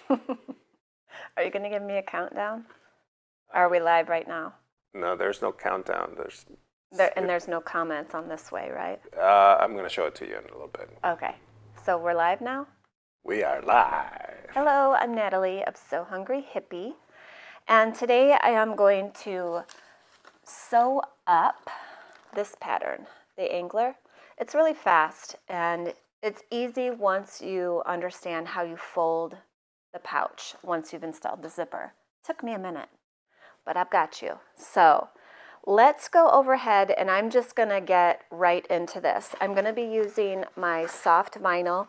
Are you going to give me a countdown? Are we live right now? No, there's no countdown. There's no comments on this way, right? I'm going to show it to you in a little bit. Okay. So we're live now? We are live. Hello, I'm Natalie of So Hungry Hippie. And today I am going to sew up this pattern, the angler. It's really fast and it's easy once you understand how you fold the pouch once you've installed the zipper. Took me a minute, but I've got you. So let's go overhead and I'm just gonna get right into this. I'm gonna be using my soft vinyl.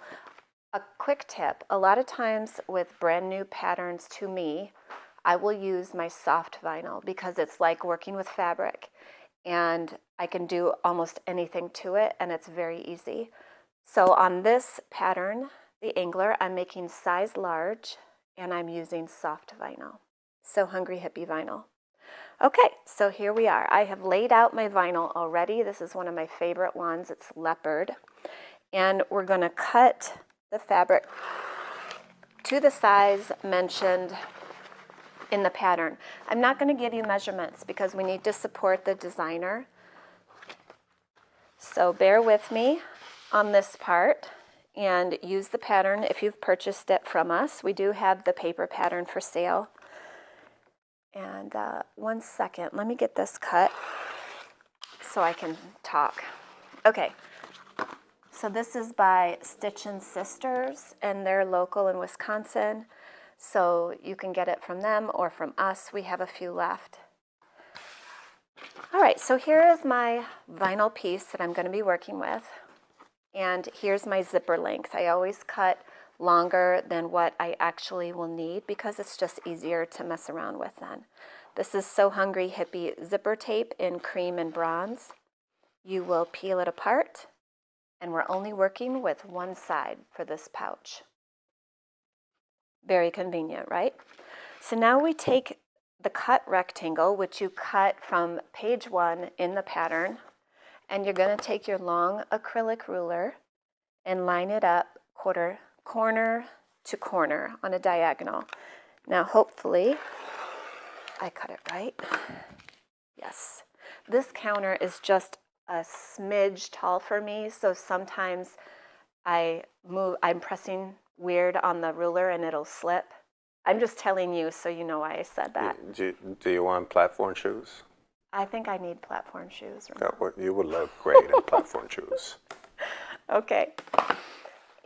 A quick tip, a lot of times with brand new patterns to me, I will use my soft vinyl because it's like working with fabric and I can do almost anything to it and it's very easy. So on this pattern, the angler, I'm making size large and I'm using soft vinyl. So Hungry Hippie vinyl. Okay, so here we are. I have laid out my vinyl already. This is one of my favorite ones. It's leopard. And we're going to cut the fabric to the size mentioned in the pattern. I'm not going to give you measurements because we need to support the designer. So bear with me on this part and use the pattern if you've purchased it from us. We do have the paper pattern for sale. And 1 second, let me get this cut so I can talk. Okay, so this is by Stitchin' Sisters and they're local in Wisconsin. So you can get it from them or from us. We have a few left. All right, so here is my vinyl piece that I'm going to be working with. And here's my zipper length. I always cut longer than what I actually will need because it's just easier to mess around with then. This is So Hungry Hippie zipper tape in cream and bronze. You will peel it apart and we're only working with one side for this pouch. Very convenient, right? So now we take the cut rectangle, which you cut from page 1 in the pattern, and you're going to take your long acrylic ruler and line it up corner to corner on a diagonal. Now hopefully I cut it right. Yes. This counter is just a smidge tall for me, so sometimes I'm pressing weird on the ruler and it'll slip. I'm just telling you so you know why I said that. Do you want platform shoes? I think I need platform shoes. You would look great in platform shoes. Okay.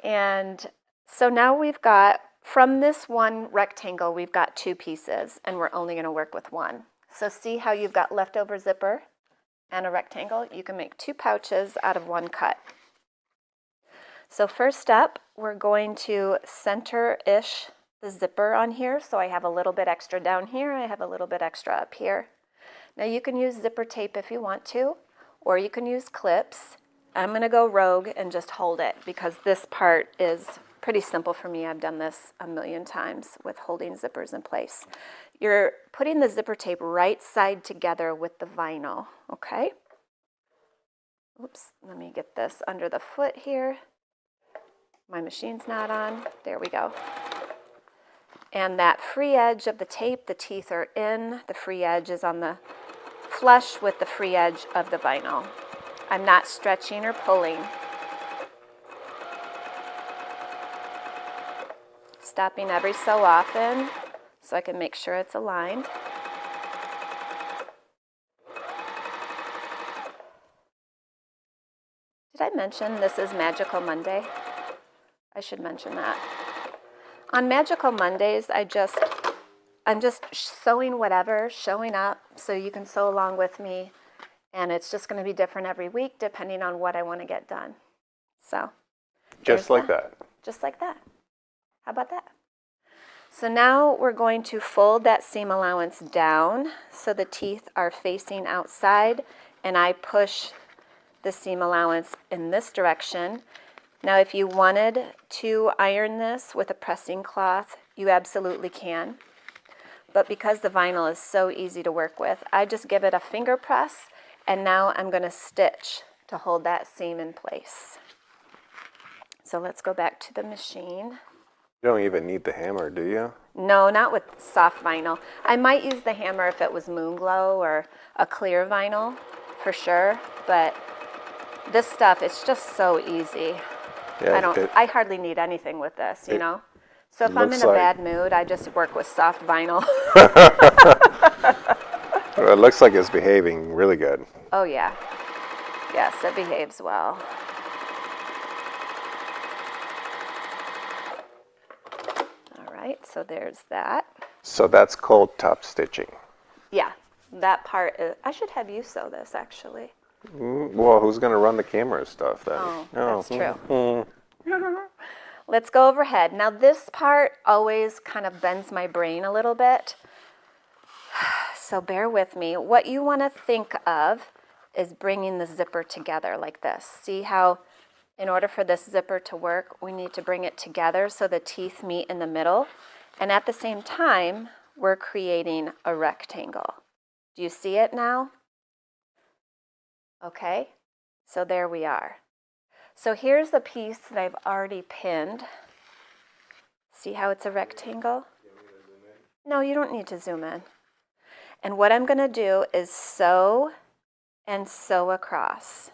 And so now we've got, from this one rectangle, we've got 2 pieces and we're only going to work with one. So see how you've got leftover zipper and a rectangle? You can make 2 pouches out of 1 cut. So first up, we're going to center-ish the zipper on here. So I have a little bit extra down here. I have a little bit extra up here. Now you can use zipper tape if you want to, or you can use clips. I'm going to go rogue and just hold it because this part is pretty simple for me. I've done this a million times with holding zippers in place. You're putting the zipper tape right side together with the vinyl, okay? Oops, let me get this under the foot here. My machine's not on. There we go. And that free edge of the tape, the teeth are in. The free edge is on the flush with the free edge of the vinyl. I'm not stretching or pulling. Stopping every so often so I can make sure it's aligned. Did I mention this is Magical Monday? I should mention that. On Magical Mondays, I'm just sewing whatever, showing up so you can sew along with me. And it's just going to be different every week depending on what I want to get done. So just like that. Just like that. How about that? So now we're going to fold that seam allowance down so the teeth are facing outside and I push the seam allowance in this direction. Now if you wanted to iron this with a pressing cloth, you absolutely can. But because the vinyl is so easy to work with, I just give it a finger press and now I'm going to stitch to hold that seam in place. So let's go back to the machine. You don't even need the hammer, do you? No, not with soft vinyl. I might use the hammer if it was Moon Glow or a clear vinyl, for sure. But this stuff, it's just so easy. Yeah, I hardly need anything with this, you know? So if I'm in looks a like bad mood, I just work with soft vinyl. it looks like it's behaving really good. Oh yeah. Yes, it behaves well. All right, so there's that. So that's called top stitching. Yeah, that part is, I should have you sew this actually. Well, who's going to run the camera and stuff then? Oh, that's true. Let's go overhead. Now this part always kind of bends my brain a little bit. So bear with me. What you want to think of is bringing the zipper together like this. See how in order for this zipper to work, we need to bring it together so the teeth meet in the middle. And at the same time, we're creating a rectangle. Do you see it now? Okay, so there we are. So here's the piece that I've already pinned. See how it's a rectangle? No, you don't need to zoom in. And what I'm going to do is sew and sew across.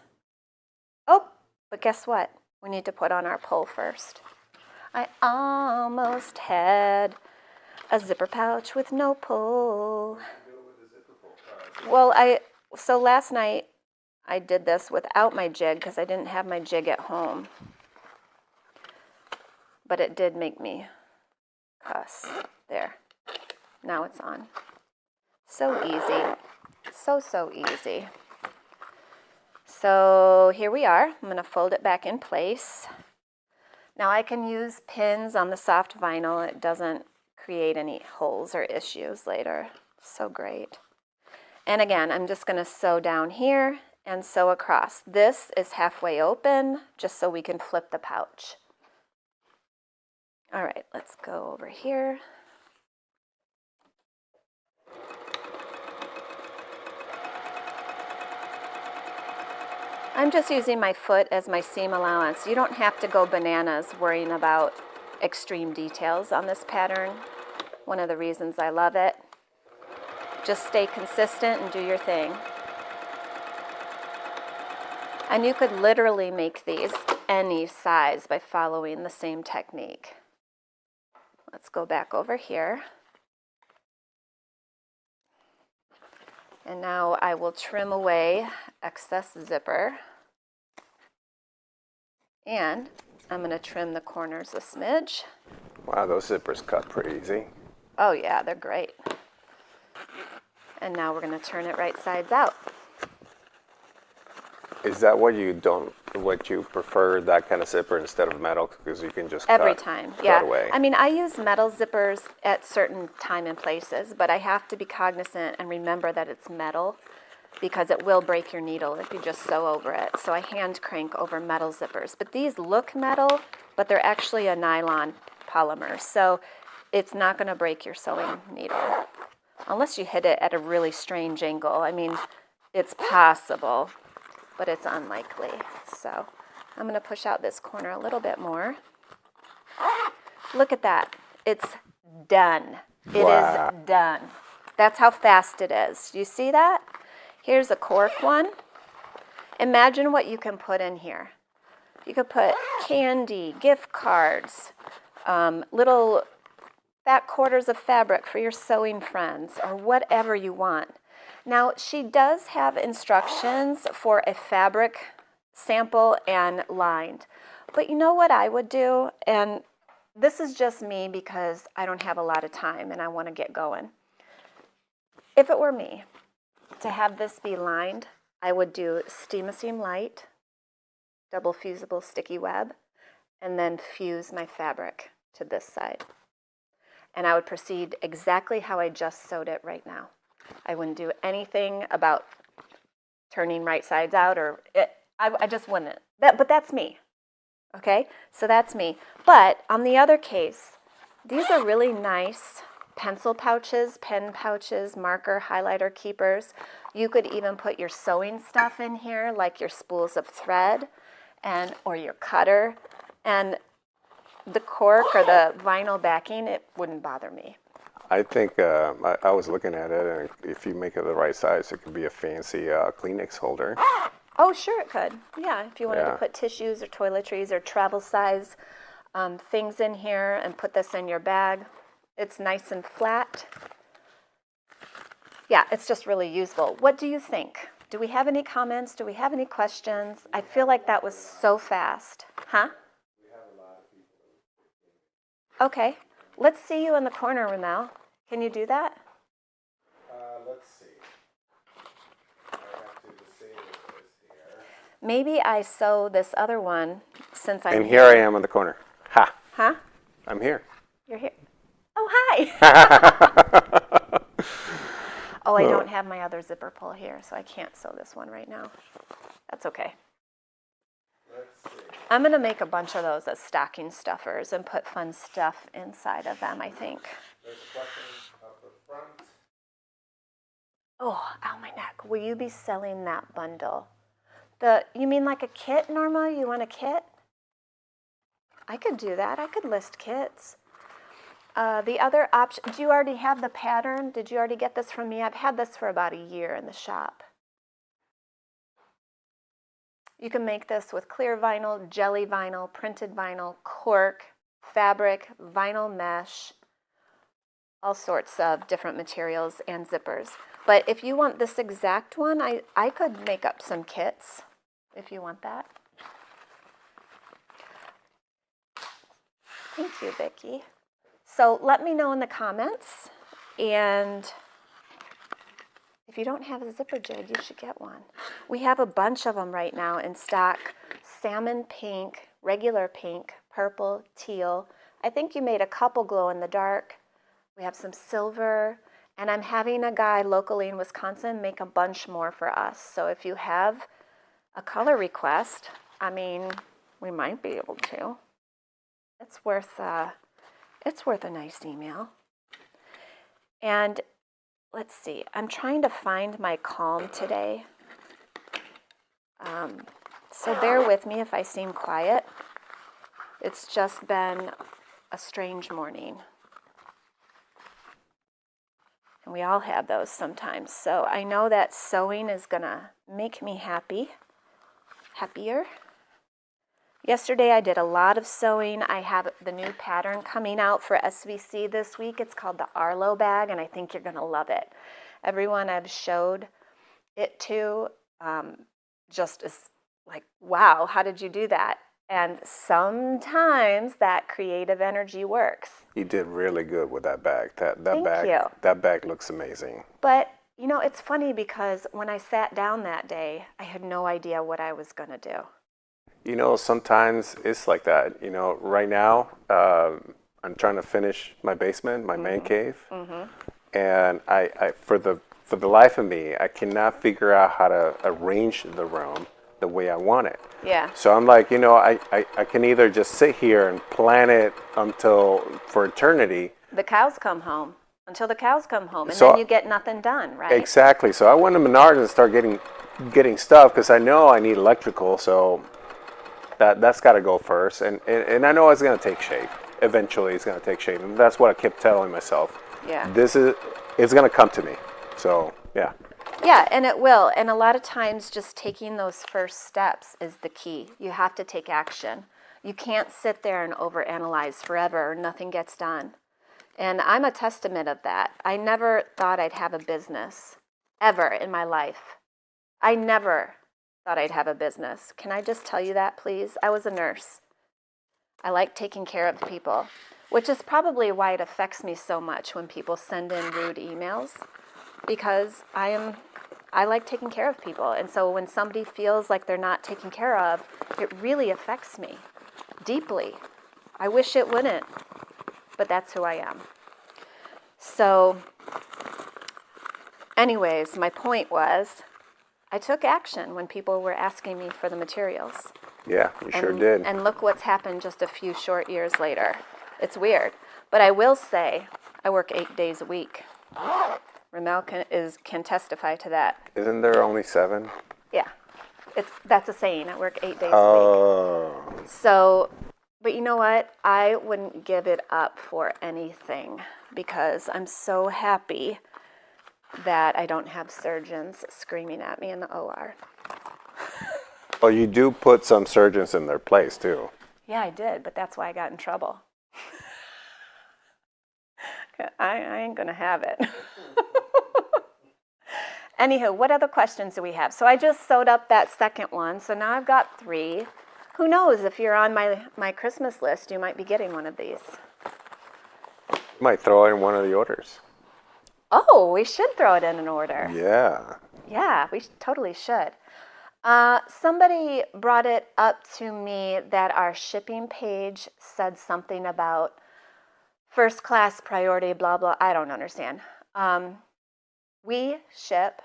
Oh, but guess what? We need to put on our pull first. I almost had a zipper pouch with no pull. Well, so last night I did this without my jig because I didn't have my jig at home. But it did make me cuss. There. Now it's on. So easy. So easy. So here we are. I'm going to fold it back in place. Now I can use pins on the soft vinyl. It doesn't create any holes or issues later. So great. And again, I'm just going to sew down here and sew across. This is halfway open just so we can flip the pouch. All right, let's go over here. I'm just using my foot as my seam allowance. You don't have to go bananas worrying about extreme details on this pattern. One of the reasons I love it. Just stay consistent and do your thing. And you could literally make these any size by following the same technique. Let's go back over here. And now I will trim away excess zipper. And I'm going to trim the corners a smidge. Wow, those zippers cut pretty easy. Oh yeah, they're great. And now we're going to turn it right sides out. Is that what you prefer, that kind of zipper instead of metal? Because you can just Every time, yeah. cut away. I mean, I use metal zippers at certain time and places, but I have to be cognizant and remember that it's metal because it will break your needle if you just sew over it. So I hand crank over metal zippers. But these look metal, but they're actually a nylon polymer. So it's not going to break your sewing needle unless you hit it at a really strange angle. I mean, it's possible, but it's unlikely. So I'm going to push out this corner a little bit more. Look at that. It's done. It Wow. is done. That's how fast it is. Do you see that? Here's a cork one. Imagine what you can put in here. You could put candy, gift cards, little fat quarters of fabric for your sewing friends, or whatever you want. Now, she does have instructions for a fabric sample and lined. But you know what I would do? And this is just me because I don't have a lot of time and I want to get going. If it were me, to have this be lined, I would do Steam-A-Seam Light, double fusible sticky web, and then fuse my fabric to this side. And I would proceed exactly how I just sewed it right now. I wouldn't do anything about turning right sides out I just wouldn't. But that's me, okay? So that's me. But on the other case, these are really nice pencil pouches, pen pouches, marker, highlighter keepers. You could even put your sewing stuff in here, like your spools of thread or your cutter. And the cork or the vinyl backing, it wouldn't bother me. I think I was looking at it, and if you make it the right size, it could be a fancy Kleenex holder. Oh, sure it could. Yeah, if you wanted to Yeah. put tissues or toiletries or travel size things in here and put this in your bag. It's nice and flat. Yeah, it's just really useful. What do you think? Do we have any comments? Do we have any questions? I feel like that was so fast. Huh? Okay. Let's see you in the corner, Ramel. Can you do that? Let's see. I have to disable this here. Maybe I sew this other one since I'm And here I am in the corner. Ha! Huh? I'm here. You're here. Oh, hi. Oh, I don't have my other zipper pull here, so I can't sew this one right now. That's okay. Let's see. I'm going to make a bunch of those as stocking stuffers and put fun stuff inside of them, I think. There's a button up the front. Oh, ow, my neck. Will you be selling that bundle? You mean like a kit, Norma? You want a kit? I could do that. I could list kits. The other option, do you already have the pattern? Did you already get this from me? I've had this for about a year in the shop. You can make this with clear vinyl, jelly vinyl, printed vinyl, cork, fabric, vinyl mesh, all sorts of different materials and zippers. But if you want this exact one, I could make up some kits if you want that. Thank you, Vicki. So let me know in the comments, and if you don't have a zipper jig, you should get one. We have a bunch of them right now in stock. Salmon pink, regular pink, purple, teal. I think you made a couple glow in the dark. We have some silver, and I'm having a guy locally in Wisconsin make a bunch more for us. So if you have a color request, I mean, we might be able to. It's worth a nice email. And let's see, I'm trying to find my calm today. So bear with me if I seem quiet. It's just been a strange morning. And we all have those sometimes. So I know that sewing is gonna make me happier. Yesterday I did a lot of sewing. I have the new pattern coming out for SVC this week. It's called the Arlo bag, and I think you're gonna love it. Everyone I've showed it to just is like, wow, how did you do that? And sometimes that creative energy works. You did really good with that bag. That Thank bag. you. That bag looks amazing. But you know, it's funny because when I sat down that day, I had no idea what I was gonna do. You know, sometimes it's like that. You know, right now I'm trying to finish my basement, my man cave, and I for the life of me, I cannot figure out how to arrange the room the way I want it. Yeah. So I'm like, you know, I can either just sit here and plan it for eternity. The cows come home. Until the cows come home, and So- then you get nothing done, right? Exactly. So I went to Menards and start getting stuff because I know I need electrical. So that's got to go first, and I know it's going to take shape. Eventually, it's going to take shape, and that's what I kept telling myself. Yeah. It's going to come to me. So yeah. Yeah, and it will. And a lot of times just taking those first steps is the key. You have to take action. You can't sit there and overanalyze forever. Nothing gets done. And I'm a testament of that. I never thought I'd have a business ever in my life. I never thought I'd have a business. Can I just tell you that, please? I was a nurse. I like taking care of people, which is probably why it affects me so much when people send in rude emails, because I like taking care of people. And so when somebody feels like they're not taken care of, it really affects me deeply. I wish it wouldn't, but that's who I am. So anyways, my point was I took action when people were asking me for the materials. Yeah, you sure did. And look what's happened just a few short years later. It's weird. But I will say I work 8 days a week. Ramel can testify to that. Isn't there only 7? Yeah, that's a saying. I work 8 days a week. Oh. So, But you know what? I wouldn't give it up for anything because I'm so happy that I don't have surgeons screaming at me in the OR. Well, you do put some surgeons in their place too. Yeah, I did, but that's why I got in trouble. I ain't gonna have it. Anywho, what other questions do we have? So I just sewed up that second one, so now I've got 3. Who knows, if you're on my Christmas list, you might be getting one of these. You might throw in one of the orders. Oh, we should throw it in an order. Yeah. Yeah, we totally should. Somebody brought it up to me that our shipping page said something about first class priority, blah, blah. I don't understand. We ship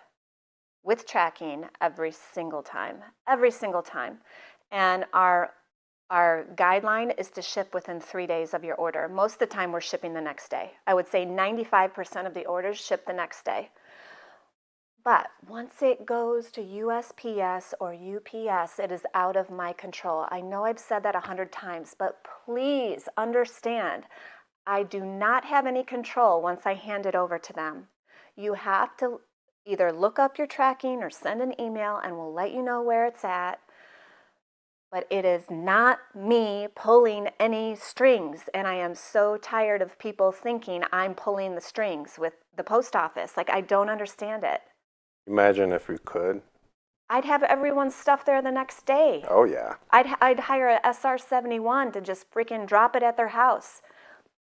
with tracking every single time. And our guideline is to ship within 3 days of your order. Most of the time, we're shipping the next day. I would say 95% of the orders ship the next day. But once it goes to USPS or UPS, it is out of my control. I know I've said that 100 times, but please understand, I do not have any control once I hand it over to them. You have to either look up your tracking or send an email and we'll let you know where it's at. But it is not me pulling any strings. And I am so tired of people thinking I'm pulling the strings with the post office. Like, I don't understand it. Imagine if we could. I'd have everyone's stuff there the next day. Oh, yeah. I'd hire a SR-71 to just freaking drop it at their house.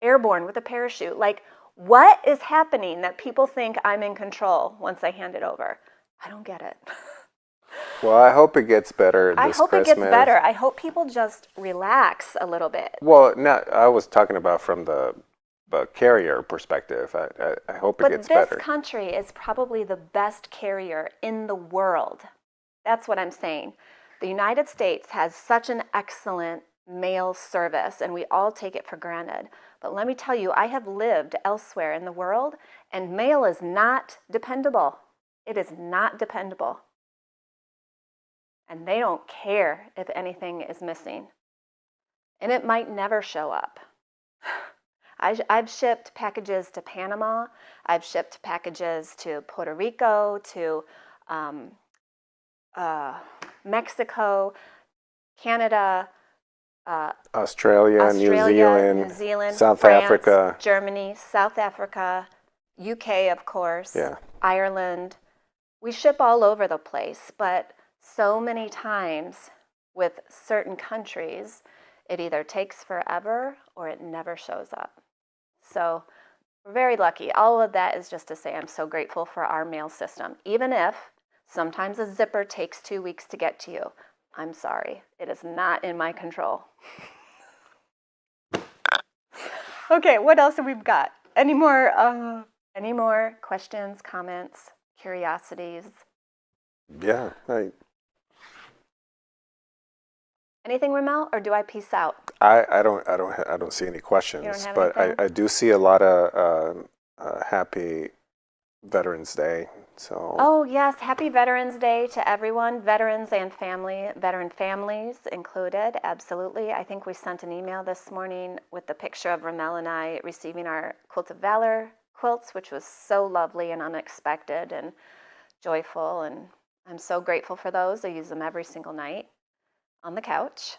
Airborne with a parachute. Like, what is happening that people think I'm in control once I hand it over? I don't get it. Well, I hope it gets better this I hope Christmas. it gets better. I hope people just relax a little bit. Well, I was talking about from the carrier perspective. I hope it gets better. But this country is probably the best carrier in the world. That's what I'm saying. The United States has such an excellent mail service, and we all take it for granted. But let me tell you, I have lived elsewhere in the world, and mail is not dependable. It is not dependable. And they don't care if anything is missing. And it might never show up. I've shipped packages to Panama. I've shipped packages to Puerto Rico, to Mexico, Canada, Australia, New Zealand, South France, Africa, Germany, South Africa, UK, of course, yeah. Ireland. We ship all over the place, but so many times with certain countries, it either takes forever or it never shows up. So we're very lucky. All of that is just to say I'm so grateful for our mail system. Even if sometimes a zipper takes 2 weeks to get to you, I'm sorry. It is not in my control. Okay, what else have we got? Any more questions, comments, curiosities? Yeah. Anything, Ramel, or do I peace out? I don't see any questions, You don't have but anything? I do see a lot of happy Veterans Day. So. Oh yes, happy Veterans Day to everyone, veterans and veteran families included, absolutely. I think we sent an email this morning with the picture of Ramel and I receiving our Quilt of Valor quilts, which was so lovely and unexpected and joyful, and I'm so grateful for those. I use them every single night on the couch.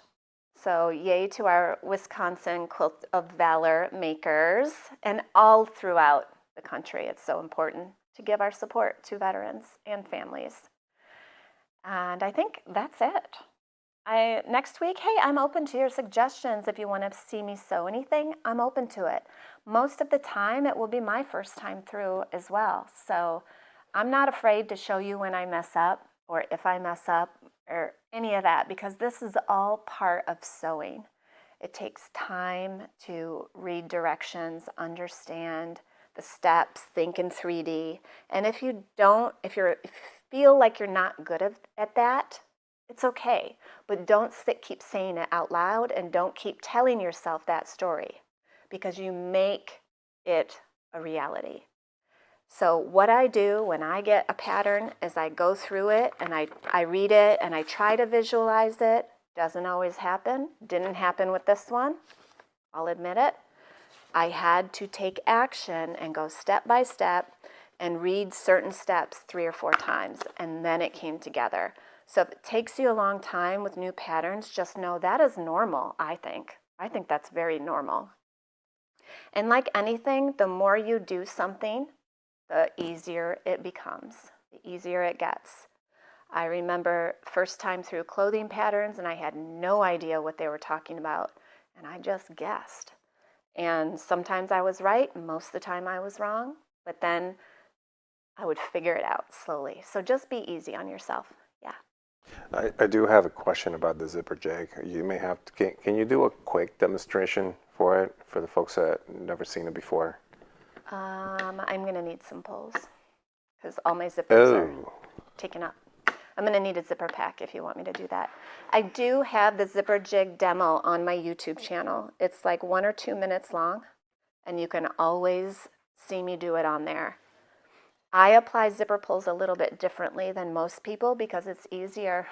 So yay to our Wisconsin Quilt of Valor makers and all throughout the country. It's so important to give our support to veterans and families. And I think that's it. Next week, hey, I'm open to your suggestions. If you want to see me sew anything, I'm open to it. Most of the time, it will be my first time through as well. So I'm not afraid to show you when I mess up or if I mess up or any of that, because this is all part of sewing. It takes time to read directions, understand the steps, think in 3D. And if you feel like you're not good at that, it's okay. But don't keep saying it out loud, and don't keep telling yourself that story, because you make it a reality. So what I do when I get a pattern is I go through it and I read it and I try to visualize it Doesn't always happen. Didn't happen with this one. I'll admit it. I had to take action and go step by step and read certain steps 3 or 4 times, and then it came together. So if it takes you a long time with new patterns, just know that is normal, I think. I think that's very normal. And like anything, the more you do something, the easier it becomes, the easier it gets. I remember first time through clothing patterns, and I had no idea what they were talking about, and I just guessed. And sometimes I was right, most of the time I was wrong, but then I would figure it out slowly. So just be easy on yourself. Yeah. I do have a question about the zipper jig. You may have to, can you do a quick demonstration for it for the folks that never seen it before? I'm going to need some pulls because all my zippers are Oh, taken up. I'm going to need a zipper pack if you want me to do that. I do have the zipper jig demo on my YouTube channel. It's like 1 or 2 minutes long, and you can always see me do it on there. I apply zipper pulls a little bit differently than most people because it's easier.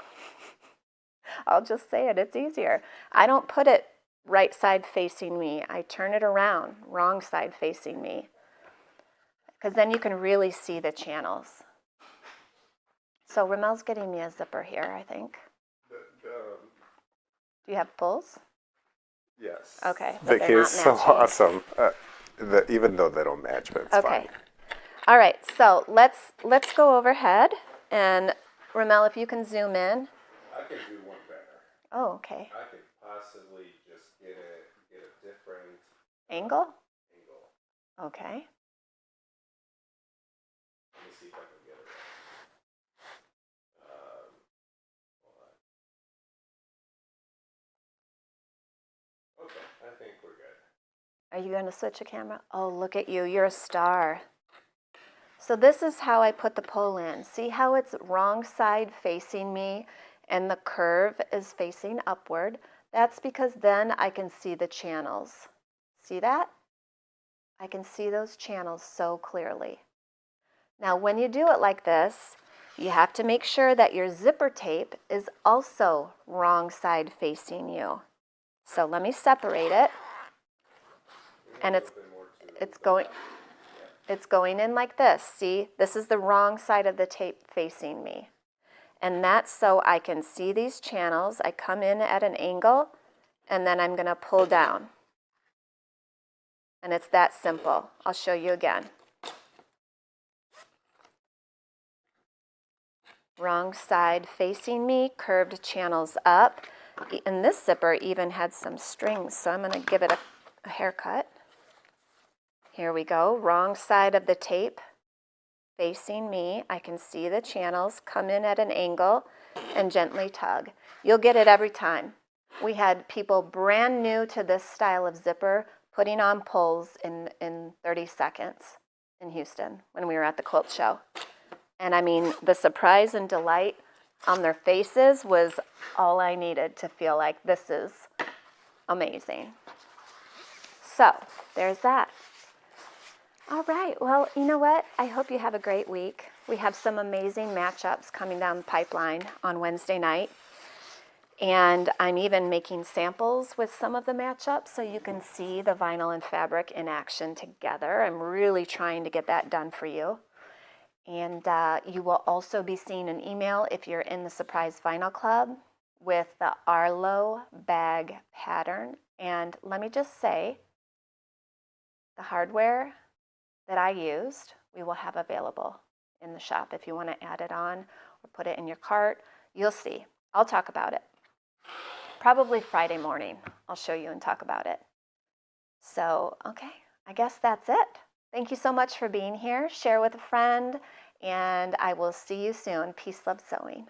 I'll just say it, it's easier. I don't put it right side facing me. I turn it around, wrong side facing me, because then you can really see the channels. So Ramel's getting me a zipper here, I think. Do you have pulls? yes. Okay, but Vic they're not is so matching. awesome. Even though they don't match, but it's Okay. fine. All right, so let's go overhead, and Ramel, if you can zoom in. I can do one better. Oh, okay. I could possibly just get a different Angle? angle. Okay. Let me see if I can get it right. Hold on. Okay, I think we're good. Are you going to switch a camera? Oh, look at you. You're a star. So this is how I put the pull in. See how it's wrong side facing me and the curve is facing upward? That's because then I can see the channels. See that? I can see those channels so clearly. Now, when you do it like this, you have to make sure that your zipper tape is also wrong side facing you. So let me separate it. And it's going in like this. See, this is the wrong side of the tape facing me. And that's so I can see these channels. I come in at an angle, and then I'm going to pull down. And it's that simple. I'll show you again. Wrong side facing me, curved channels up. And this zipper even had some strings, so I'm going to give it a haircut. Here we go, wrong side of the tape facing me. I can see the channels, come in at an angle, and gently tug. You'll get it every time. We had people brand new to this style of zipper putting on pulls in 30 seconds in Houston when we were at the quilt show. And I mean, the surprise and delight on their faces was all I needed to feel like this is amazing. So there's that. All right, well, you know what? I hope you have a great week. We have some amazing matchups coming down the pipeline on Wednesday night. And I'm even making samples with some of the matchups so you can see the vinyl and fabric in action together. I'm really trying to get that done for you. And you will also be seeing an email if you're in the Surprise Vinyl Club with the Arlo bag pattern. And let me just say, the hardware that I used, we will have available in the shop. If you want to add it on or put it in your cart, you'll see. I'll talk about it. Probably Friday morning, I'll show you and talk about it. So, okay, I guess that's it. Thank you so much for being here. Share with a friend, and I will see you soon. Peace, love, sewing.